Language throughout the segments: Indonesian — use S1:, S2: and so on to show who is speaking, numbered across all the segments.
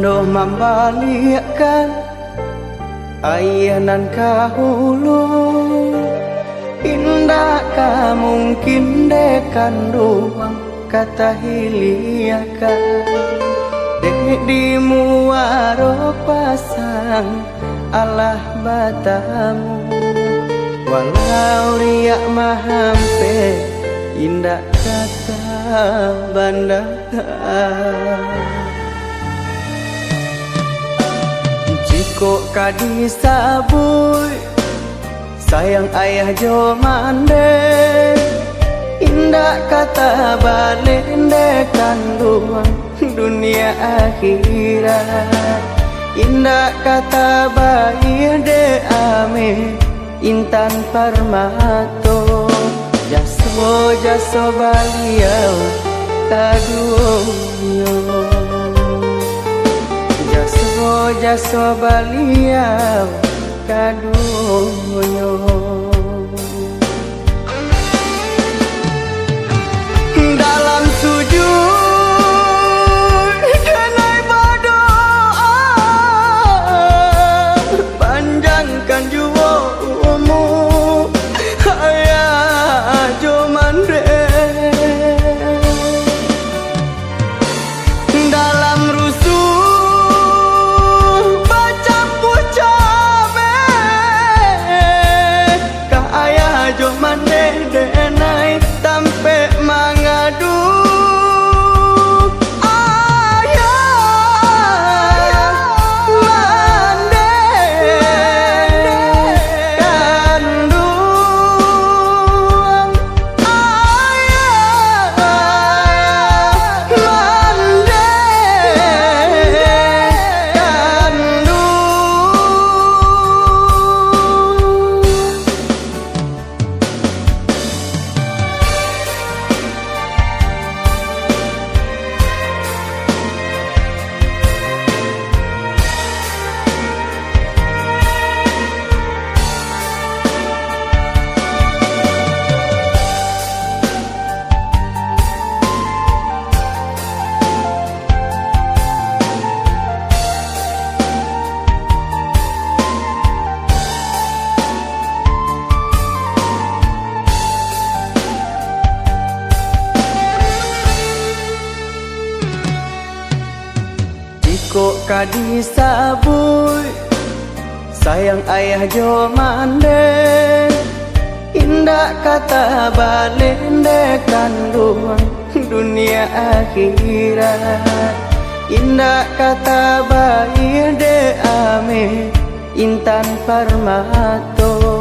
S1: Doh membalikan ayanan kahulu, indah ka mungkin dekan doang kata hiliakan. Dek di muaro pasang Allah batamu, walau riak mahampe indah kata bandar. Jiko kadi sabui sayang ayah jo mande, indah kata balende kandungan dunia akhirat. Indah kata bayi de ame intan parmato, jaso jaso baliau kaduyo, jaso baliau kaduyo. Dalam sujud kenai berdoa, panjangkan jua umur ayah jomande. Dalam rusuh baca pucabe, ka ayah jomande denai tampe mangadu. Kok kadi sabui sayang ayah jo mande, indah kata balende kandungan dunia akhirat. Indah kata bayi de ame intan parmato,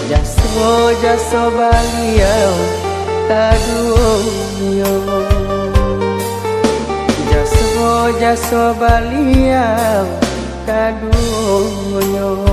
S1: jaso jaso baliau kaduyo, jaso baliau kaduyo.